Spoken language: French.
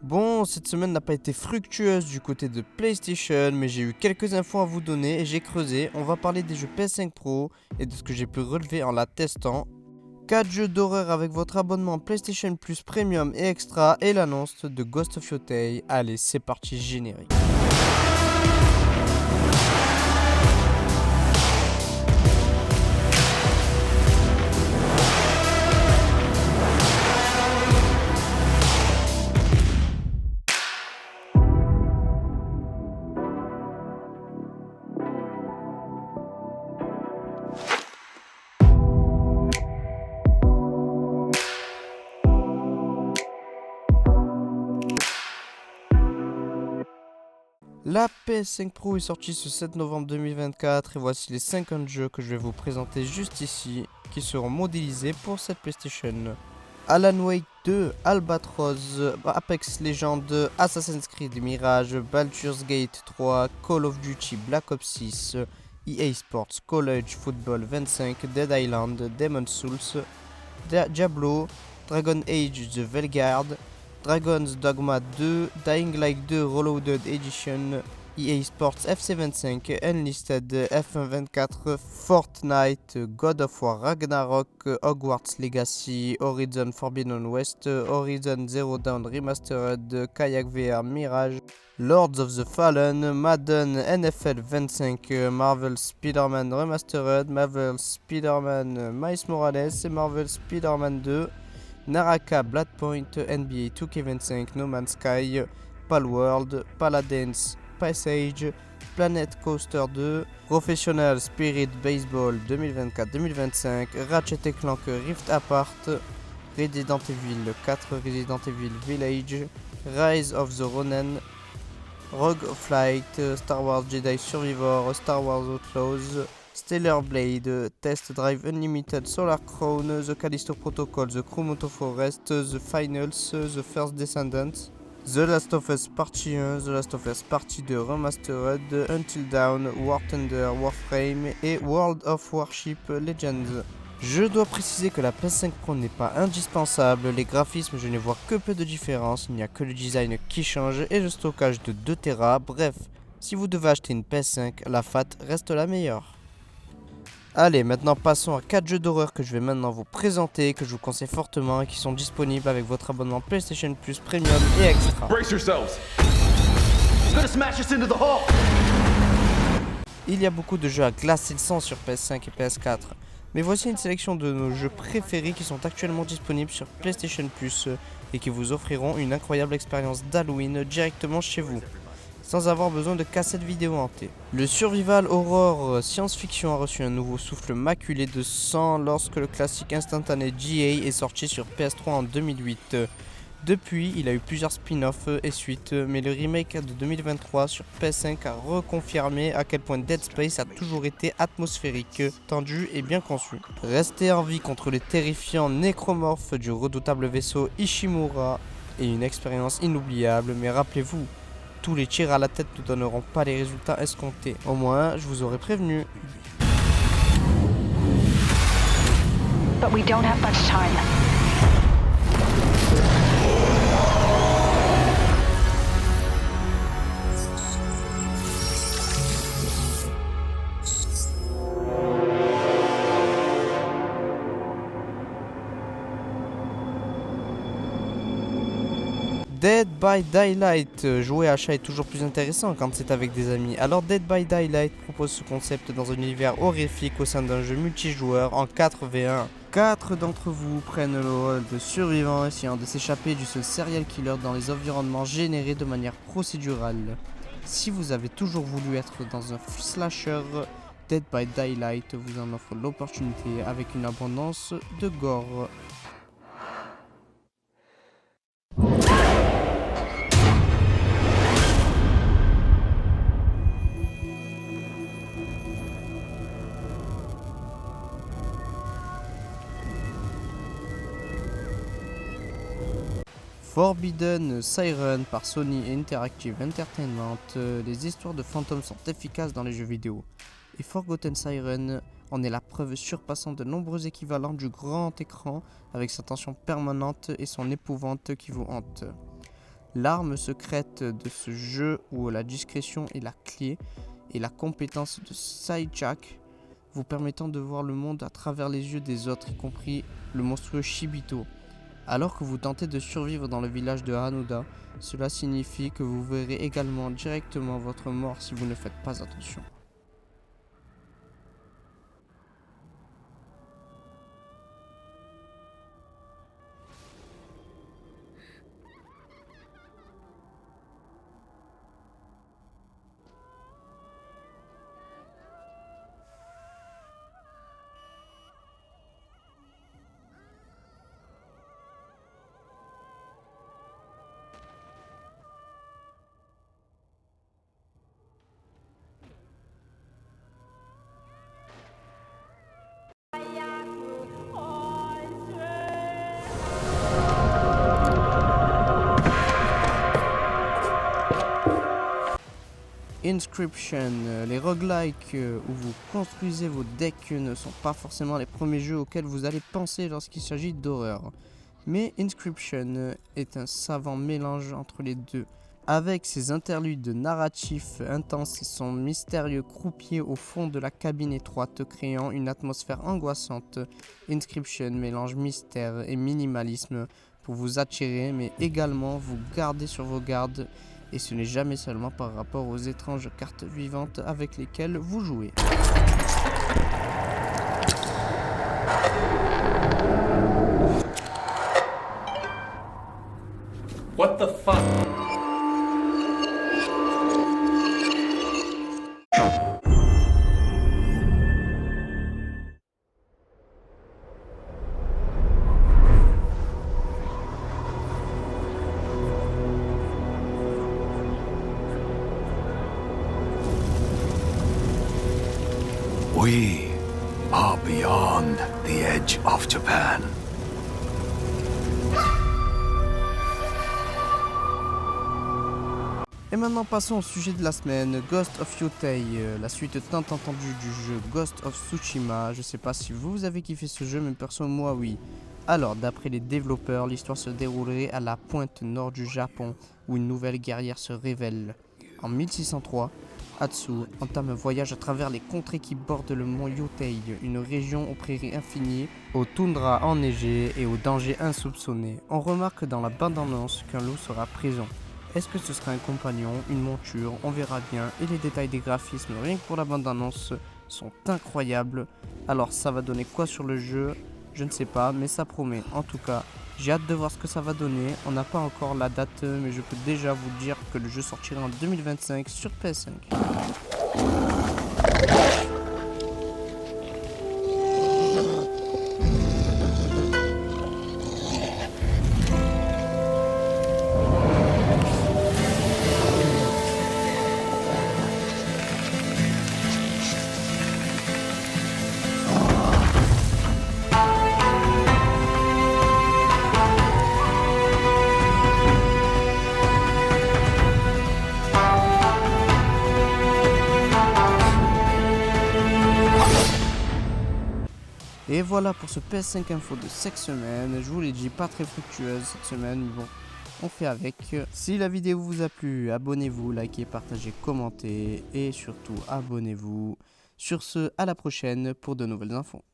Bon, cette semaine n'a pas été fructueuse du côté de PlayStation, mais j'ai eu quelques infos à vous donner et j'ai creusé. On va parler des jeux PS5 Pro et de ce que j'ai pu relever en la testant. 4 jeux d'horreur avec votre abonnement PlayStation Plus Premium et Extra et l'annonce de Ghost of Yotei. Allez, c'est parti, générique. La PS5 Pro est sortie ce 7 novembre 2024 et voici les 50 jeux que je vais vous présenter juste ici qui seront modélisés pour cette PlayStation. Alan Wake 2, Albatross, Apex Legends, Assassin's Creed Mirage, Baldur's Gate 3, Call of Duty Black Ops 6, EA Sports College Football 25, Dead Island, Demon's Souls, Diablo, Dragon Age The Vanguard, Dragon's Dogma 2, Dying Light 2 Reloaded Edition, EA Sports FC 25, Enlisted F24, Fortnite, God of War Ragnarok, Hogwarts Legacy, Horizon Forbidden West, Horizon Zero Dawn Remastered, Kayak VR Mirage, Lords of the Fallen, Madden NFL 25, Marvel Spider-Man Remastered, Marvel Spider-Man Miles Morales et Marvel Spider-Man 2, Naraka Bloodpoint, NBA 2K25, No Man's Sky, Palworld, Paladins Passage, Planet Coaster 2, Professional Spirit Baseball 2024-2025, Ratchet & Clank Rift Apart, Resident Evil 4, Resident Evil Village, Rise of the Ronin, Rogue Flight, Star Wars Jedi Survivor, Star Wars Outlaws, Stellar Blade, Test Drive Unlimited, Solar Crown, The Callisto Protocol, The Crew Moto Forest, The Finals, The First Descendants, The Last of Us Partie 1, The Last of Us Partie 2 Remastered, Until Dawn, War Thunder, Warframe et World of Warship Legends. Je dois préciser que la PS5 Pro n'est pas indispensable, les graphismes je ne vois que peu de différence, il n'y a que le design qui change et le stockage de 2 Tera, bref, si vous devez acheter une PS5, la FAT reste la meilleure. Allez, maintenant passons à 4 jeux d'horreur que je vais maintenant vous présenter, que je vous conseille fortement et qui sont disponibles avec votre abonnement PlayStation Plus Premium et Extra. Il y a beaucoup de jeux à glacer le sang sur PS5 et PS4, mais voici une sélection de nos jeux préférés qui sont actuellement disponibles sur PlayStation Plus et qui vous offriront une incroyable expérience d'Halloween directement chez vous, sans avoir besoin de cassettes vidéo hantées. Le survival horror science-fiction a reçu un nouveau souffle maculé de sang lorsque le classique instantané GA est sorti sur PS3 en 2008. Depuis, il a eu plusieurs spin-offs et suites, mais le remake de 2023 sur PS5 a reconfirmé à quel point Dead Space a toujours été atmosphérique, tendu et bien conçu. Restez en vie contre les terrifiants nécromorphes du redoutable vaisseau Ishimura et une expérience inoubliable, mais rappelez-vous, tous les tirs à la tête ne donneront pas les résultats escomptés. Au moins, je vous aurais prévenu. But we don't have much time. Dead by Daylight, jouer à chat est toujours plus intéressant quand c'est avec des amis. Alors Dead by Daylight propose ce concept dans un univers horrifique au sein d'un jeu multijoueur en 4v1. 4 d'entre vous prennent le rôle de survivants essayant de s'échapper du seul serial killer dans les environnements générés de manière procédurale. Si vous avez toujours voulu être dans un slasher, Dead by Daylight vous en offre l'opportunité avec une abondance de gore. Forbidden Siren par Sony Interactive Entertainment. Les histoires de fantômes sont efficaces dans les jeux vidéo. Et Forgotten Siren en est la preuve surpassant de nombreux équivalents du grand écran avec sa tension permanente et son épouvante qui vous hante. L'arme secrète de ce jeu où la discrétion est la clé et la compétence de Saïchak vous permettant de voir le monde à travers les yeux des autres, y compris le monstrueux Shibito. Alors que vous tentez de survivre dans le village de Hanoda, cela signifie que vous verrez également directement votre mort si vous ne faites pas attention. Inscription, les roguelikes où vous construisez vos decks ne sont pas forcément les premiers jeux auxquels vous allez penser lorsqu'il s'agit d'horreur. Mais Inscription est un savant mélange entre les deux. Avec ses interludes narratifs intenses et son mystérieux croupier au fond de la cabine étroite créant une atmosphère angoissante, Inscription mélange mystère et minimalisme pour vous attirer mais également vous garder sur vos gardes. Et ce n'est jamais seulement par rapport aux étranges cartes vivantes avec lesquelles vous jouez. What the fuck? We are beyond the edge of Japan. Et maintenant passons au sujet de la semaine, Ghost of Yotei, la suite tant attendue du jeu Ghost of Tsushima. Je sais pas si vous avez kiffé ce jeu, mais perso moi oui. Alors d'après les développeurs, l'histoire se déroulerait à la pointe nord du Japon, où une nouvelle guerrière se révèle. En 1603, Atsu entame un voyage à travers les contrées qui bordent le mont Yotei, une région aux prairies infinies, aux toundras enneigées et aux dangers insoupçonnés. On remarque dans la bande-annonce qu'un loup sera présent. Est-ce que ce sera un compagnon, une monture? On verra bien. Et les détails des graphismes, rien que pour la bande-annonce, sont incroyables. Alors ça va donner quoi sur le jeu? Je ne sais pas, mais ça promet. En tout cas, j'ai hâte de voir ce que ça va donner. On n'a pas encore la date, mais je peux déjà vous dire que le jeu sortira en 2025 sur PS5. Et voilà pour ce PS5 Info de cette semaine. Je vous l'ai dit, pas très fructueuse cette semaine, mais bon, on fait avec. Si la vidéo vous a plu, abonnez-vous, likez, partagez, commentez et surtout abonnez-vous. Sur ce, à la prochaine pour de nouvelles infos.